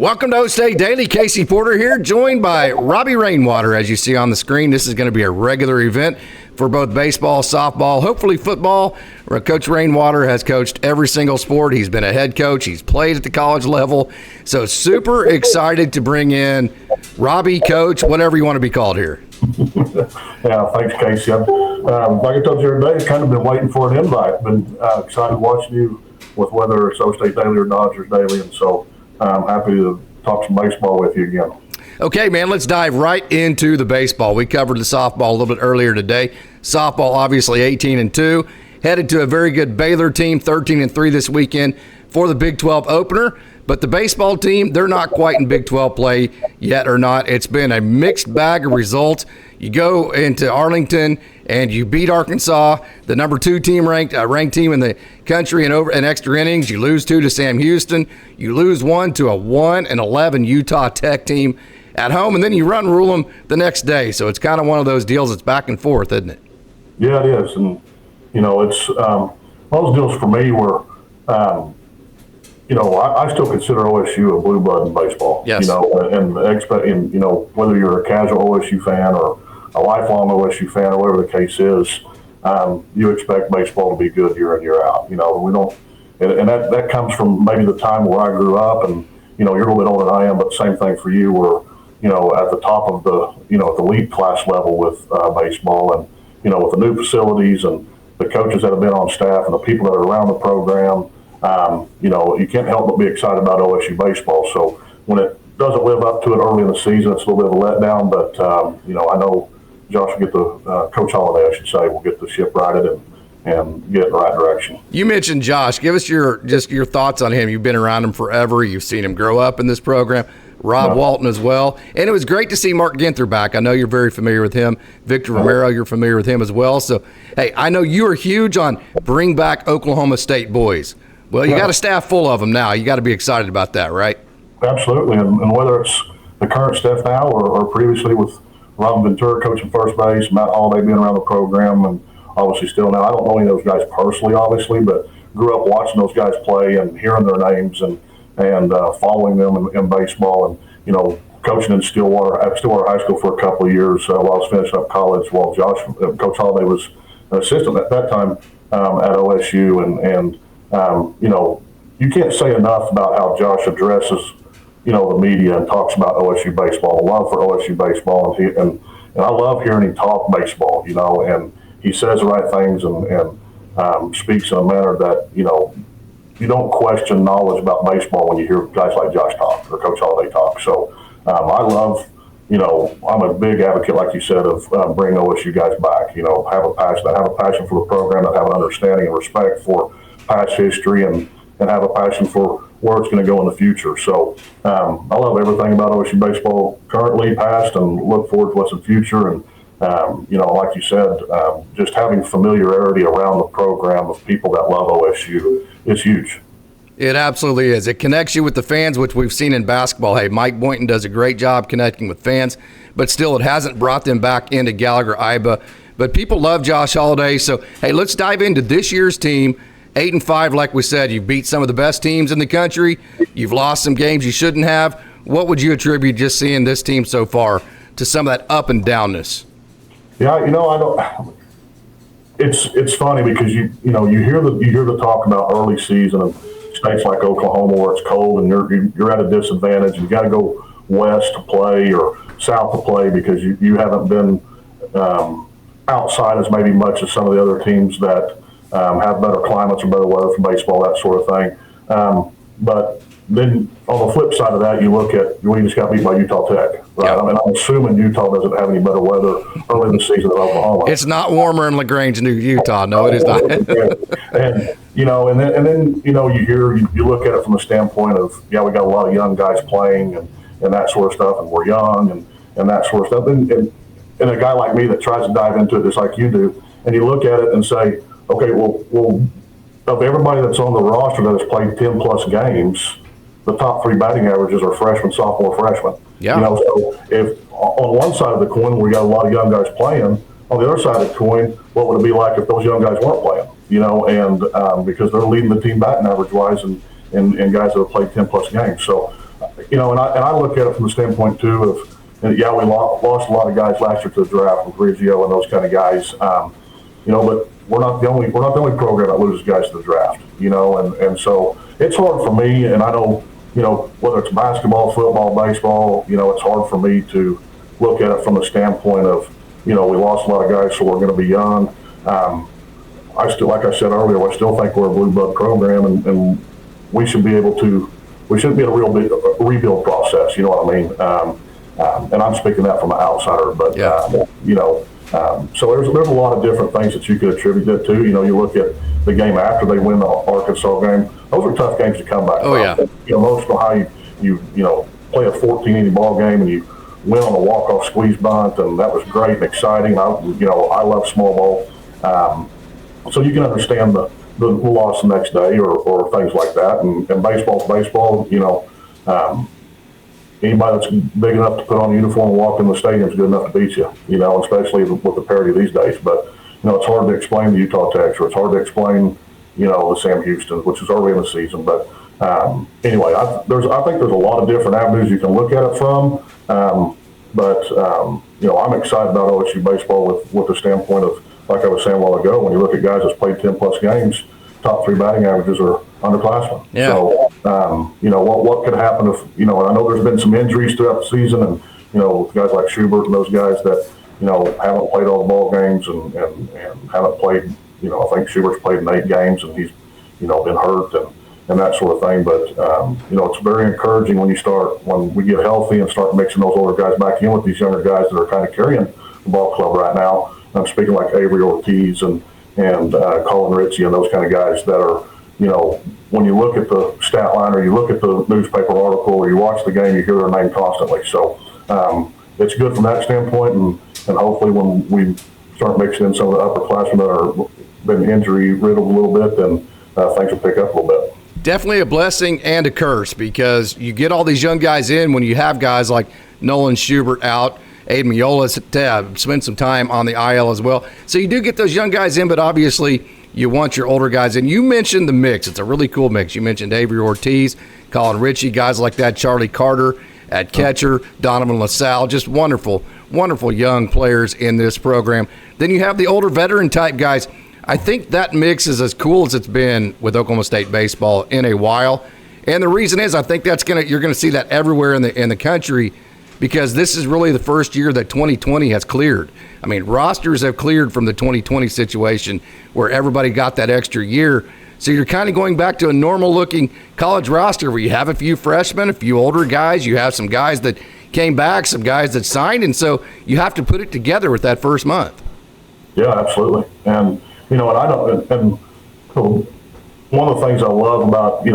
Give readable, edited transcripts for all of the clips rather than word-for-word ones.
Welcome to OkState Daily. Casey Porter here, joined by Robbie Rainwater, as you see on the screen. This is going to be a regular event for both baseball, softball, hopefully football. Coach Rainwater has coached every single sport. He's been a head coach. He's played at the college level. So super excited to bring in Robbie, Coach, whatever you want to be called here. Yeah, thanks, Casey. Like I told you the other day, I've kind of been waiting for an invite. Been excited watching you with whether it's OkState Daily or Dodgers Daily, and so I'm happy to talk some baseball with you again. Okay, man, let's dive right into the baseball. We covered the softball a little bit earlier today. Softball, obviously 18-2, headed to a very good Baylor team, 13-3 this weekend for the Big 12 opener. But the baseball team, they're not quite in Big 12 play yet or not. It's been a mixed bag of results. You go into Arlington and you beat Arkansas, the number 2 team ranked team in the country in extra innings. You lose 2 to Sam Houston. You lose 1 to a 1-11 Utah Tech team at home, and then you rule them the next day. So it's kind of one of those deals that's back and forth, isn't it? Yeah, it is. And, it's those deals for me were I still consider OSU a blue blood in baseball. Yes. And whether you're a casual OSU fan or a lifelong OSU fan or whatever the case is, you expect baseball to be good year in, year out. We don't, and that comes from maybe the time where I grew up, and you're a little bit older than I am, but same thing for you, where at the top of the at the league class level with baseball, and with the new facilities and the coaches that have been on staff and the people that are around the program. You can't help but be excited about OSU baseball. So when it doesn't live up to it early in the season, it's a little bit of a letdown. But I know Josh will get Coach Holiday, I should say, will get the ship righted and get in the right direction. You mentioned Josh. Give us your thoughts on him. You've been around him forever. You've seen him grow up in this program. Rob Walton as well. And it was great to see Mark Ginther back. I know you're very familiar with him. Victor Romero, you're familiar with him as well. So, hey, I know you are huge on bring back Oklahoma State boys. Well, you got a staff full of them now. You got to be excited about that, right? Absolutely. And whether it's the current staff now or previously with Robin Ventura coaching first base, Matt Holiday being around the program, and obviously still now. I don't know any of those guys personally, obviously, but grew up watching those guys play and hearing their names and following them in baseball, and coaching in Stillwater High School for a couple of years while I was finishing up college. While Coach Holiday was an assistant at that time at OSU, and you can't say enough about how Josh addresses the media and talks about OSU baseball, love for OSU baseball, and I love hearing him talk baseball. And he says the right things and speaks in a manner that you don't question knowledge about baseball when you hear guys like Josh talk or Coach Holiday talk. So I love, I'm a big advocate, like you said, of bringing OSU guys back. Have a passion for the program, and have an understanding and respect for past history, and have a passion for where it's going to go in the future. So I love everything about OSU baseball currently, past, and look forward to what's in the future. And like you said, just having familiarity around the program of people that love OSU is huge. It absolutely is. It connects you with the fans, which we've seen in basketball. Hey, Mike Boynton does a great job connecting with fans, but still it hasn't brought them back into Gallagher-Iba. But people love Josh Holiday. So, hey, let's dive into this year's team. 8-5, like we said. You've beat some of the best teams in the country. You've lost some games you shouldn't have. What would you attribute just seeing this team so far to some of that up and downness? Yeah, I don't. It's funny because you hear the talk about early season of states like Oklahoma where it's cold and you're at a disadvantage. You got to go west to play or south to play because you haven't been outside as maybe much as some of the other teams that have better climates or better weather for baseball, that sort of thing. But then on the flip side of that, you look at we just got beat by Utah Tech, right? Yep. I mean, I'm assuming Utah doesn't have any better weather early in the season than Oklahoma. It's not warmer in LaGrange, New Utah. No, it is not. and then you look at it from the standpoint of we got a lot of young guys playing and that sort of stuff, and we're young and that sort of stuff. And a guy like me that tries to dive into it just like you do, and you look at it and say, okay, well, of everybody that's on the roster that has played 10+ games, the top 3 batting averages are freshman, sophomore, freshman. Yeah. So if on one side of the coin we got a lot of young guys playing, on the other side of the coin, what would it be like if those young guys weren't playing? And because they're leading the team batting average wise and guys that have played 10+ games. So and I look at it from the standpoint too of, and yeah, we lost a lot of guys last year to the draft with Riggio and those kind of guys, but we're not the only program that loses guys to the draft, and so it's hard for me, and I know, whether it's basketball, football, baseball, it's hard for me to look at it from the standpoint of, we lost a lot of guys, so we're going to be young. I still, like I said earlier, I still think we're a blue blood program, and we shouldn't be in a real big rebuild process. You know what I mean? And I'm speaking that from an outsider, but yeah. So there's a lot of different things that you could attribute that to. You look at the game after they win the Arkansas game; those are tough games to come back from. Yeah. Emotional how you play a 14-inning ball game and you win on a walk-off squeeze bunt, and that was great and exciting. I love small ball, so you can understand the loss the next day or things like that. And baseball's baseball. Anybody that's big enough to put on a uniform and walk in the stadium is good enough to beat you. Especially with the parity these days. But it's hard to explain the Utah Techs, or it's hard to explain the Sam Houston, which is early in the season. But anyway, I think there's a lot of different avenues you can look at it from. But I'm excited about OSU baseball with the standpoint of, like I was saying a while ago, when you look at guys that's played 10-plus games, top 3 batting averages are underclassmen. Yeah. So, what could happen if, and I know there's been some injuries throughout the season, and, guys like Schubert and those guys that, haven't played all the ball games and haven't played, I think Schubert's played in 8 games and he's, been hurt and that sort of thing. But, it's very encouraging when we get healthy and start mixing those older guys back in with these younger guys that are kind of carrying the ball club right now. I'm speaking like Avery Ortiz and Colin Ritchie and those kind of guys that are, when you look at the stat line or you look at the newspaper article or you watch the game, you hear their name constantly. So it's good from that standpoint, and hopefully when we start mixing in some of the upperclassmen that are been injury riddled a little bit, then things will pick up a little bit. Definitely a blessing and a curse, because you get all these young guys in when you have guys like Nolan Schubert out, Aiden Miola spent some time on the IL as well. So you do get those young guys in, but obviously you want your older guys in. You mentioned the mix. It's a really cool mix. You mentioned Avery Ortiz, Colin Ritchie, guys like that, Charlie Carter at catcher, Donovan LaSalle, just wonderful, wonderful young players in this program. Then you have the older veteran-type guys. I think that mix is as cool as it's been with Oklahoma State baseball in a while. And the reason is I think you're going to see that everywhere in the country, because this is really the first year that 2020 has cleared. I mean, rosters have cleared from the 2020 situation where everybody got that extra year. So you're kind of going back to a normal-looking college roster where you have a few freshmen, a few older guys, you have some guys that came back, some guys that signed, and so you have to put it together with that first month. Yeah, absolutely. And, one of the things I love about,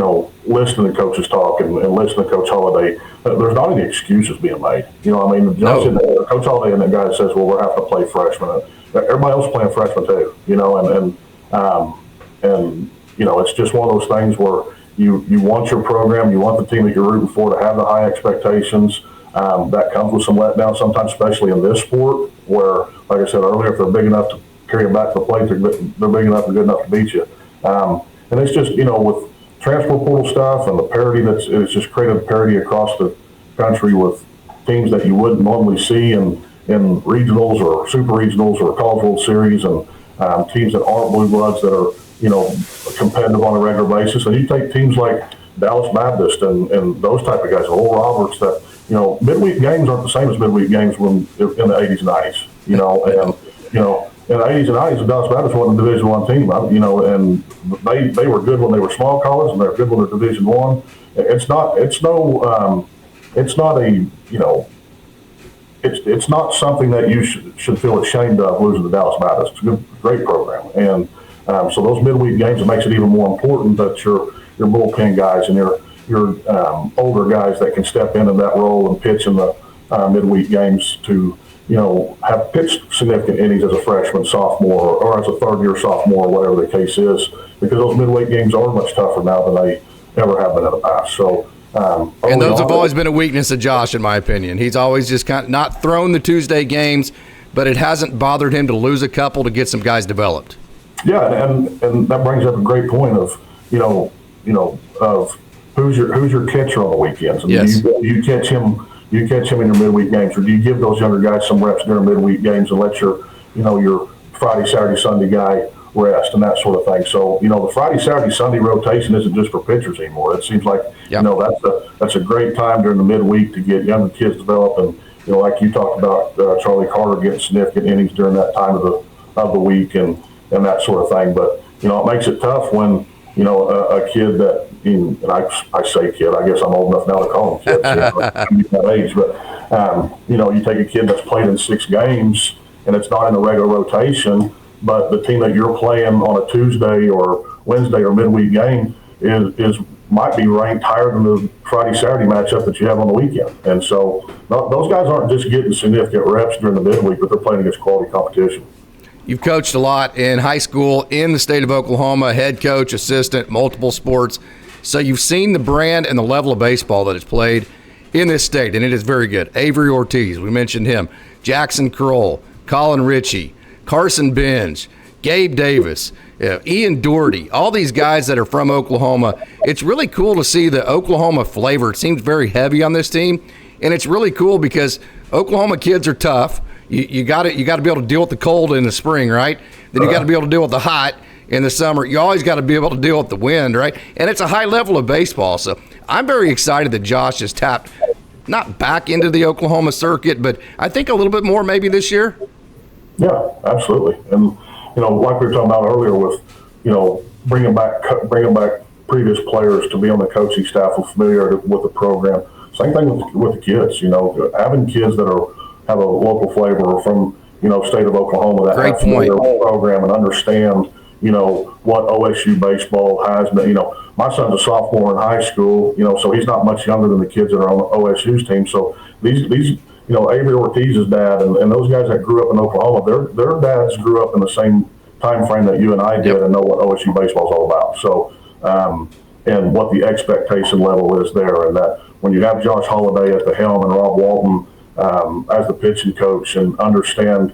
listening to coaches talk and listening to Coach Holliday, there's not any excuses being made. Coach Holliday and the guy says, well, we're having to play freshmen. Everybody else is playing freshmen too, it's just one of those things where you want your program, you want the team that you're rooting for to have the high expectations. That comes with some letdown sometimes, especially in this sport where, like I said earlier, if they're big enough to carry them back to the plate, they're big enough and good enough to beat you. And it's just, with transfer portal stuff and the parity it's just created parity across the country with teams that you wouldn't normally see in regionals or super regionals or College World Series, and teams that aren't blue bloods that are, competitive on a regular basis. And you take teams like Dallas Baptist and those type of guys, Oral Roberts, that, midweek games aren't the same as midweek games when in the 80s and 90s, in the 80s and 90s, the Dallas Baptist wasn't a Division I team, and they were good when they were small college, and they're good when they're Division I. It's not something that you should feel ashamed of losing to Dallas Baptist. It's a good, great program, and so those midweek games, it makes it even more important that your bullpen guys and your older guys that can step into that role and pitch in the midweek games to, have pitched significant innings as a freshman, sophomore, or as a third-year sophomore, whatever the case is, because those midweek games are much tougher now than they ever have been in the past. So, and those have always been a weakness of Josh, in my opinion. He's always just kind of not thrown the Tuesday games, but it hasn't bothered him to lose a couple to get some guys developed. Yeah, and that brings up a great point of, of who's your catcher on the weekends? And yes. do you catch him in your midweek games, or do you give those younger guys some reps during midweek games and let your Friday, Saturday, Sunday guy rest and that sort of thing? So, the Friday, Saturday, Sunday rotation isn't just for pitchers anymore. It seems like, that's a great time during the midweek to get younger kids developed. And, like you talked about, Charlie Carter getting significant innings during that time of the week and that sort of thing. But, it makes it tough when, a kid that, and I say kid, I guess I'm old enough now to call him kids. I'm that age. But, you take a kid that's played in 6 games and it's not in the regular rotation, but the team that you're playing on a Tuesday or Wednesday or midweek game is might be ranked higher than the Friday, Saturday matchup that you have on the weekend. And so those guys aren't just getting significant reps during the midweek, but they're playing against quality competition. You've coached a lot in high school in the state of Oklahoma, head coach, assistant, multiple sports. So you've seen the brand and the level of baseball that is played in this state, and it is very good. Avery Ortiz, we mentioned him. Jackson Kroll, Colin Ritchie, Carson Benj, Gabe Davis, Ian Doherty, all these guys that are from Oklahoma. It's really cool to see the Oklahoma flavor. It seems very heavy on this team, and it's really cool because Oklahoma kids are tough. You got to be able to deal with the cold in the spring, right? Then you got to be able to deal with the hot in the summer. You always got to be able to deal with the wind, right? And it's a high level of baseball. So I'm very excited that Josh has tapped not back into the Oklahoma circuit, but I think a little bit more maybe this year. Yeah, absolutely. And like we were talking about earlier with bringing back previous players to be on the coaching staff and familiar with the program. Same thing with the kids. Having kids that have a local flavor or from state of Oklahoma that have familiar with the program and understand what OSU baseball has been. My son's a sophomore in high school. So he's not much younger than the kids that are on OSU's team. So these Avery Ortiz's dad and those guys that grew up in Oklahoma, their dads grew up in the same time frame that you and I did and know what OSU baseball is all about. So, and what the expectation level is there, and that when you have Josh Holliday at the helm and Rob Walton as the pitching coach and understand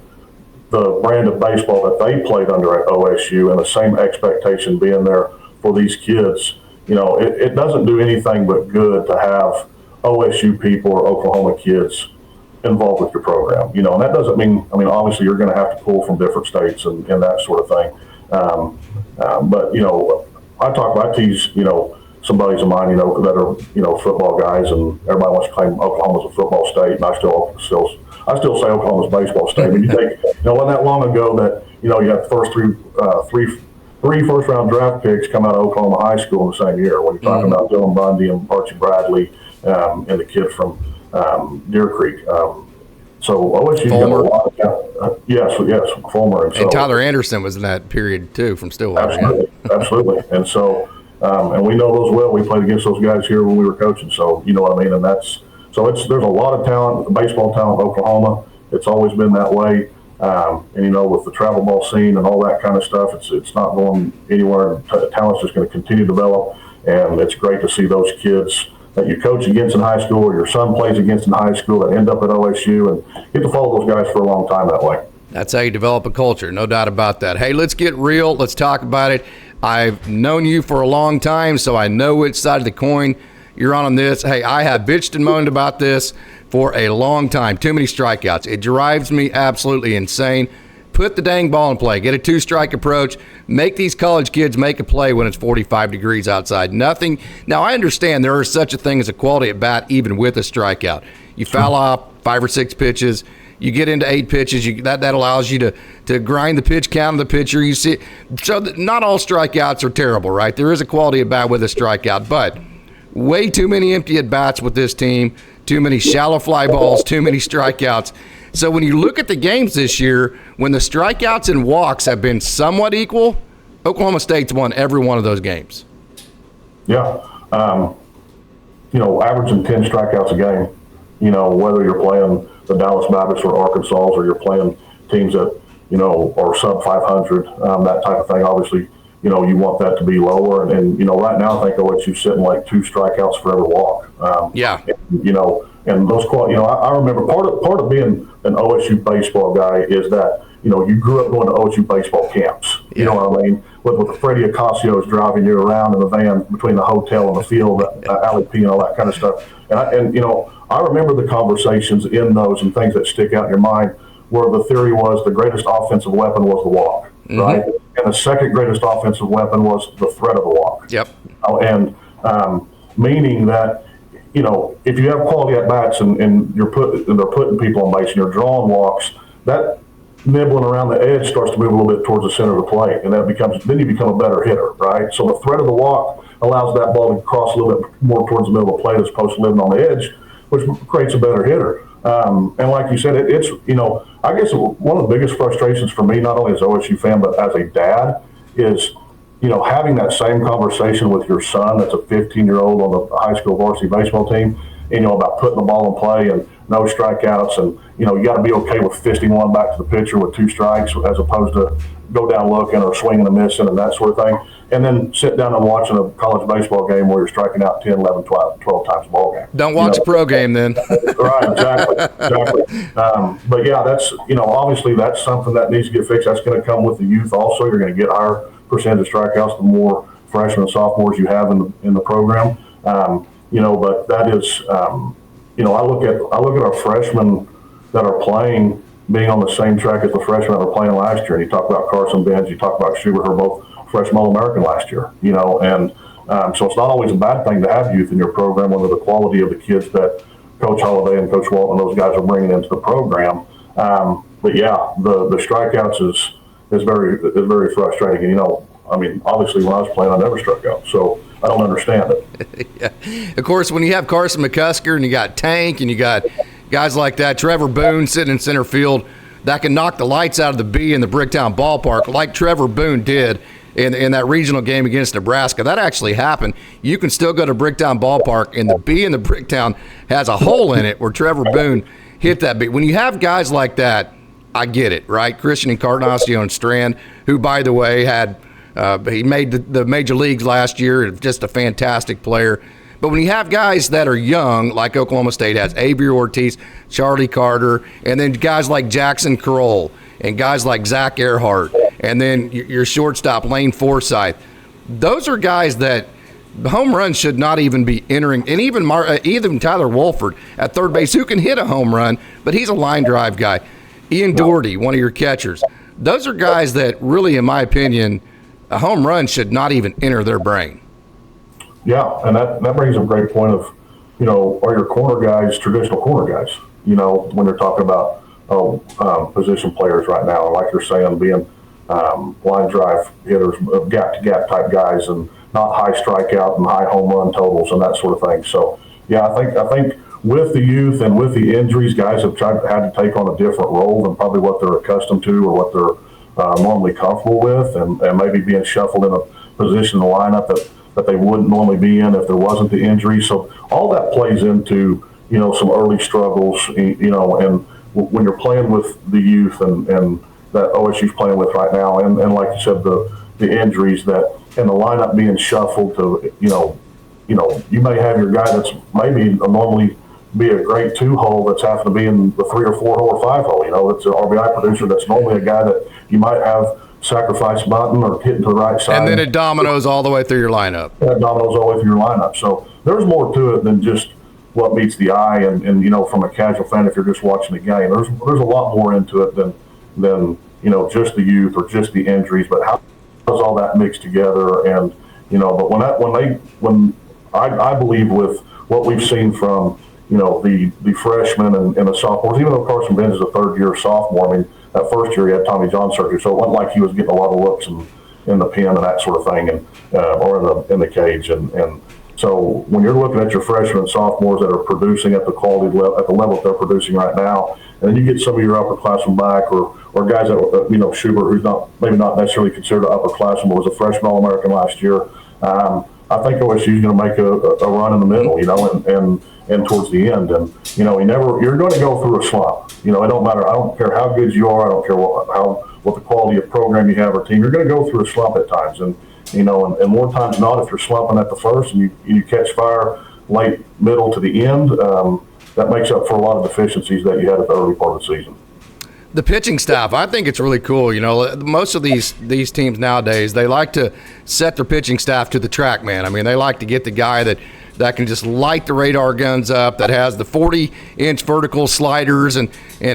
the brand of baseball that they played under at OSU and the same expectation being there for these kids, it doesn't do anything but good to have OSU people or Oklahoma kids involved with your program, and that doesn't mean, obviously you're going to have to pull from different states and that sort of thing. But, I tease, some buddies of mine, that are, football guys, and everybody wants to claim Oklahoma's a football state, and I still say Oklahoma's baseball state. But you think, wasn't that long ago that, you had the first three first-round draft picks come out of Oklahoma high school in the same year. When you're talking about Dylan Bundy and Archie Bradley and the kid from Deer Creek. So OSU got a lot of yes, Fulmer. And Tyler Anderson was in that period too from Stillwater. Absolutely. And so, and we know those well. We played against those guys here when we were coaching. So you know what I mean. And there's a lot of talent, baseball talent in Oklahoma. It's always been that way. And with the travel ball scene and all that kind of stuff, it's not going anywhere. Talent's just going to continue to develop, and it's great to see those kids that you coach against in high school or your son plays against in high school that end up at OSU, and get to follow those guys for a long time that way. That's how you develop a culture, no doubt about that. Hey, let's get real. Let's talk about it. I've known you for a long time, so I know which side of the coin you're on this. Hey, I have bitched and moaned about this for a long time. Too many strikeouts. It drives me absolutely insane. Put the dang ball in play. Get a 2-strike approach. Make these college kids make a play when it's 45 degrees outside. Nothing. Now, I understand there is such a thing as a quality at bat even with a strikeout. You foul off 5 or 6 pitches. You get into 8 pitches. That allows you to grind the pitch count of the pitcher. You see, so not all strikeouts are terrible, right? There is a quality at bat with a strikeout, but way too many empty at bats with this team. Too many shallow fly balls. Too many strikeouts. So when you look at the games this year, when the strikeouts and walks have been somewhat equal, Oklahoma State's won every one of those games. Yeah. Averaging 10 strikeouts a game, whether you're playing the Dallas Mavericks or Arkansas, or you're playing teams that, are sub 500, that type of thing. Obviously, you want that to be lower. And right now I think OSU's sitting like 2 strikeouts for every walk. And those quality, I remember part of being an OSU baseball guy is that you grew up going to OSU baseball camps. You know what I mean? With Freddie Acasio's driving you around in the van between the hotel and the field, Alley P and all that kind of stuff. And I remember the conversations in those and things that stick out in your mind where the theory was the greatest offensive weapon was the walk, right? And the second greatest offensive weapon was the threat of the walk. Yep. And meaning that, if you have quality at bats and they're putting people on base and you're drawing walks, that nibbling around the edge starts to move a little bit towards the center of the plate, and then you become a better hitter, right? So the threat of the walk allows that ball to cross a little bit more towards the middle of the plate as opposed to living on the edge, which creates a better hitter. And like you said, it's I guess one of the biggest frustrations for me, not only as an OSU fan but as a dad, is having that same conversation with your son that's a 15-year-old on the high school varsity baseball team, about putting the ball in play and no strikeouts, and you got to be okay with fisting one back to the pitcher with 2 strikes as opposed to go down looking or swinging and missing and that sort of thing, and then sit down and watching a college baseball game where you're striking out 10, 11, 12 times a ball game. Don't watch a pro game then. Right, exactly. But yeah, that's obviously that's something that needs to get fixed. That's going to come with the youth also. You're going to get higher percentage of strikeouts the more freshmen and sophomores you have in the program. But that is, I look at our freshmen that are playing being on the same track as the freshmen that were playing last year. And you talk about Carson Benz, you talk about Schubert, who are both freshman All-American last year. And so it's not always a bad thing to have youth in your program, whether the quality of the kids that Coach Holliday and Coach Walton, those guys are bringing into the program. But yeah, the strikeouts is very frustrating. And, obviously when I was playing, I never struck out, so I don't understand it. Yeah. Of course, when you have Carson McCusker and you got Tank and you got guys like that, Trevor Boone sitting in center field that can knock the lights out of the B in the Bricktown ballpark like Trevor Boone did in that regional game against Nebraska. That actually happened. You can still go to Bricktown ballpark and the B in the Bricktown has a hole in it where Trevor Boone hit that B. When you have guys like that, I get it, right? Christian Encarnacion Strand, who, by the way, he made the major leagues last year, just a fantastic player. But when you have guys that are young, like Oklahoma State has, Avery Ortiz, Charlie Carter, and then guys like Jackson Kroll, and guys like Zach Earhart, and then your shortstop, Lane Forsythe, those are guys that home runs should not even be entering. And even Tyler Wolford at third base, who can hit a home run, but he's a line drive guy. Ian Doherty, one of your catchers. Those are guys that really, in my opinion, a home run should not even enter their brain. Yeah, and that brings up a great point of, are your corner guys traditional corner guys? When they're talking about position players right now, like you're saying, being line drive hitters, gap-to-gap type guys, and not high strikeout and high home run totals and that sort of thing. So, yeah, I think with the youth and with the injuries, guys have had to take on a different role than probably what they're accustomed to or what they're normally comfortable with, and maybe being shuffled in a position in the lineup that they wouldn't normally be in if there wasn't the injury. So all that plays into, some early struggles, and when you're playing with the youth and that OSU's playing with right now, and like you said, the injuries that and the lineup being shuffled to, you may have your guy that's maybe normally be a great 2-hole that's having to be in the 3 or 4 hole or 5 hole. It's an RBI producer that's normally a guy that you might have sacrifice button or hitting to the right side. And then it dominoes all the way through your lineup. That dominoes all the way through your lineup. So there's more to it than just what meets the eye. And from a casual fan, if you're just watching the game, there's a lot more into it than just the youth or just the injuries. But how does all that mix together? And but when I believe with what we've seen from the freshmen and the sophomores, even though Carson Benz is a third-year sophomore, I mean, that first year he had Tommy John surgery, so it wasn't like he was getting a lot of looks in the pen and that sort of thing, and or in the cage. And so when you're looking at your freshmen and sophomores that are producing at the quality level, at the level that they're producing right now, and then you get some of your upperclassmen back, or guys that Schubert, who's maybe not necessarily considered an upperclassman, but was a freshman All-American last year. I think OSU is going to make a run in the middle, and towards the end, and you're going to go through a slump. It don't matter. I don't care how good you are. I don't care what the quality of program you have or team. You're going to go through a slump at times, and more times than not, if you're slumping at the first and you catch fire late, middle to the end, that makes up for a lot of deficiencies that you had at the early part of the season. The pitching staff, I think it's really cool. You know, most of these teams nowadays, they like to set their pitching staff to the track man. I mean, they like to get the guy that can just light the radar guns up, that has the 40-inch vertical sliders and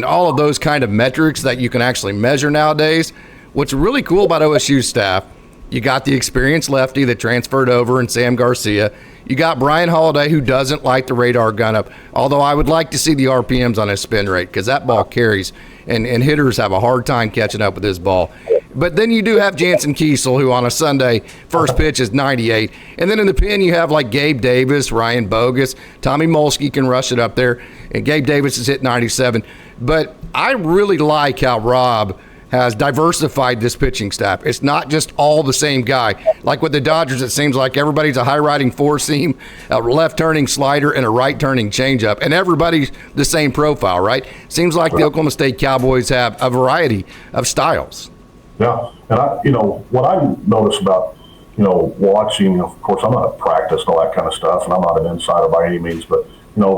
all of those kind of metrics that you can actually measure nowadays. What's really cool about OSU's staff, you got the experienced lefty that transferred over in Sam Garcia. You got Brian Holiday, who doesn't light the radar gun up, although I would like to see the RPMs on his spin rate because that ball carries, and hitters have a hard time catching up with his ball. But then you do have Jansen Kiesel, who on a Sunday, first pitch is 98. And then in the pen, you have like Gabe Davis, Ryan Bogus, Tommy Molsky can rush it up there, and Gabe Davis has hit 97. But I really like how Rob has diversified this pitching staff. It's not just all the same guy. Like with the Dodgers, it seems like everybody's a high-riding four-seam, a left-turning slider, and a right-turning changeup, and everybody's the same profile, right? Seems like the Oklahoma State Cowboys have a variety of styles. Yeah, and what I notice about, watching, of course, I'm not a practice and all that kind of stuff, and I'm not an insider by any means, but,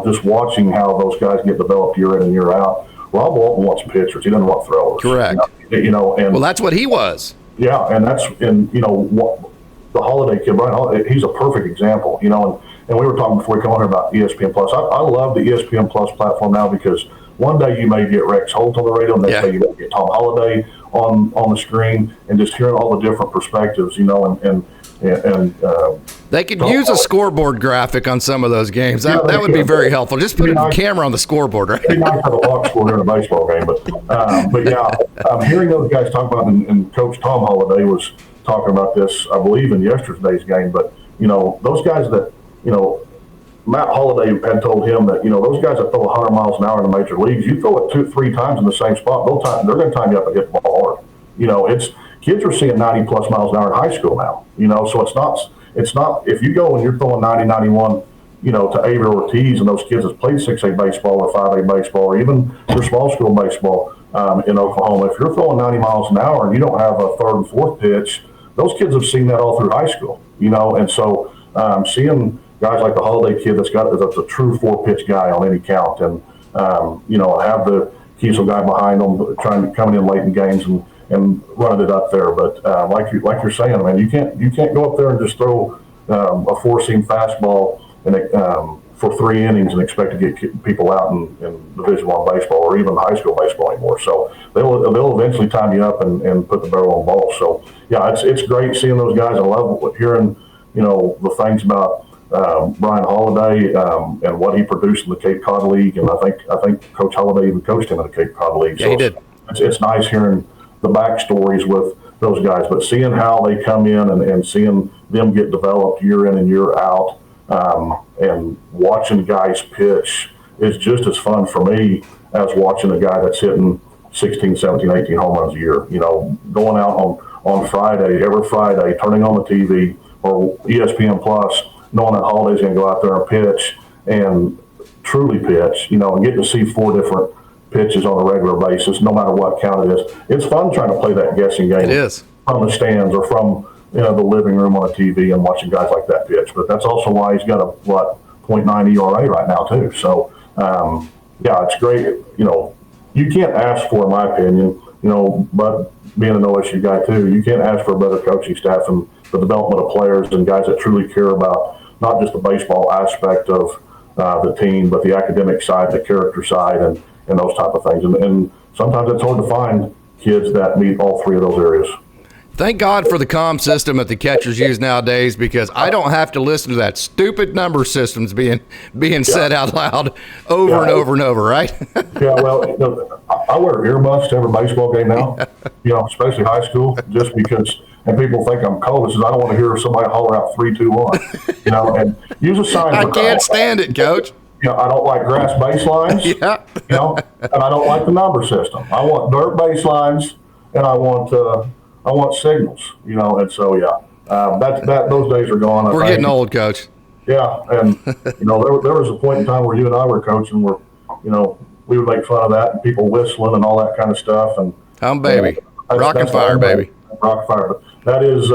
just watching how those guys get developed year in and year out. Rob Walton wants pitchers. He doesn't want throwers. Correct. And well, that's what he was. Yeah, and what the Holiday kid, Brian Holiday, he's a perfect example. And we were talking before we come on here about ESPN Plus. I love the ESPN Plus platform now because one day you may get Rex Holt on the radio, and next day you may get Tom Holiday on the screen, and just hearing all the different perspectives. And they could use a scoreboard graphic on some of those games. That would be very helpful. Just put a camera on the scoreboard, right? It'd be nice to have a box score during a baseball game, but yeah, hearing those guys talk about, and Coach Tom Holiday was talking about this, I believe, in yesterday's game. But those guys that Matt Holiday had told him that those guys that throw 100 miles an hour in the major leagues, you throw it 2-3 times in the same spot, they're going to time you up and hit the ball hard. Kids are seeing 90 plus miles an hour in high school now, so it's not, if you go and you're throwing 90, 91, to Avery Ortiz and those kids that played 6A baseball or 5A baseball or even their small school baseball in Oklahoma, if you're throwing 90 miles an hour and you don't have a third and fourth pitch, those kids have seen that all through high school, and so seeing guys like the Holiday kid that's a true 4-pitch guy on any count, and have the Kiesel guy behind them coming in late in games and running it up there. But like you're saying, man, you can't go up there and just throw a 4-seam fastball for 3 innings and expect to get people out in Division I baseball or even high school baseball anymore. So they'll eventually time you up and put the barrel on the ball. So yeah, it's great seeing those guys. I love hearing the things about Brian Holiday and what he produced in the Cape Cod League, and I think Coach Holiday even coached him in the Cape Cod League. So yeah, he did. It's nice hearing the backstories with those guys, but seeing how they come in and seeing them get developed year in and year out, and watching guys pitch is just as fun for me as watching a guy that's hitting 16, 17, 18 home runs a year. Going out on Friday, every Friday, turning on the TV or ESPN Plus, knowing that Holiday's going to go out there and pitch and truly pitch, and get to see 4 different pitches on a regular basis, no matter what count it is. It's fun trying to play that guessing game. It is. From the stands or from the living room on a TV and watching guys like that pitch. But that's also why he's got a 0.9 ERA right now too. So yeah, it's great. You can't ask for, in my opinion, but being an OSU guy too, you can't ask for a better coaching staff and the development of players and guys that truly care about not just the baseball aspect of the team, but the academic side, the character side, and those type of things. And sometimes it's hard to find kids that meet all 3 of those areas. Thank God for the comm system that the catchers use nowadays, because I don't have to listen to that stupid number systems being said out loud over and over and over, right? Yeah, well, I wear earbuds to every baseball game now, especially high school, just because, and people think I'm cold. I don't want to hear somebody holler out 3, 2, 1, and use a sign. I can't stand it, Coach. I don't like grass baselines, and I don't like the number system. I want dirt baselines, and I want signals, and so those days are gone. We're getting old, Coach. Yeah, and there was a point in time where you and I were coaching where we would make fun of that and people whistling and all that kind of stuff. And baby, rock and fire, baby, rock and fire. But that is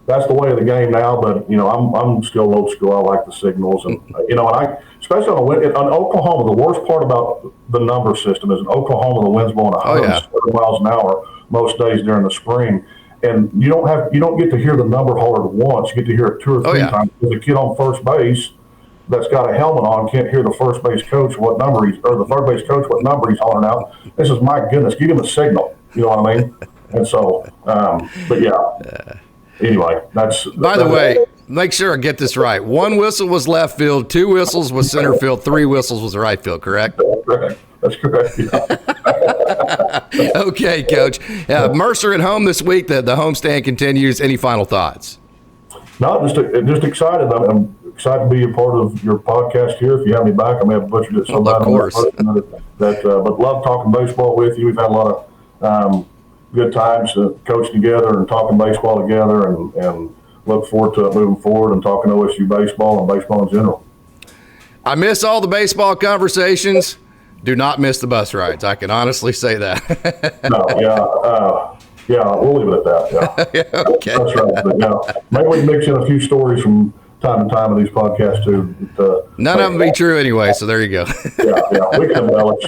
that's the way of the game now. But I'm still old school. I like the signals, and and I especially on Oklahoma, the worst part about the number system is in Oklahoma, the wind's blowing 170 miles an hour most days during the spring. And you don't get to hear the number hollered once. You get to hear it 2 or 3 times. Because the kid on first base that's got a helmet on can't hear the first base coach or the third base coach what number he's hollering out. This is, my goodness, give him a signal. You know what I mean? And so, but yeah. Anyway, By the way, make sure I get this right. 1 whistle was left field, 2 whistles was center field, 3 whistles was right field, correct? That's correct. Yeah. Okay, Coach. Mercer at home this week. The homestand continues. Any final thoughts? No, just excited. I'm excited to be a part of your podcast here. If you have me back, I may have butchered it so bad. Of course. But love talking baseball with you. We've had a lot of good times coaching together and talking baseball together, and look forward to moving forward and talking OSU baseball and baseball in general. I miss all the baseball conversations. Do not miss the bus rides. I can honestly say that. We'll leave it at that. Yeah. Yeah, okay. That's right. But, maybe we can mix in a few stories from time to time in these podcasts too. None of them be true anyway, so there you go. We can embellish.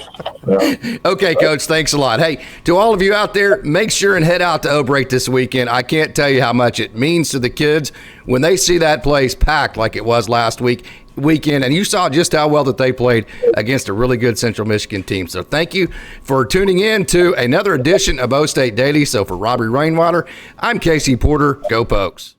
Yeah. Okay, Coach, thanks a lot. Hey, to all of you out there, make sure and head out to O-Break this weekend. I can't tell you how much it means to the kids when they see that place packed like it was last weekend, and you saw just how well that they played against a really good Central Michigan team. So thank you for tuning in to another edition of O-State Daily. So for Robbie Rainwater, I'm Casey Porter. Go Pokes.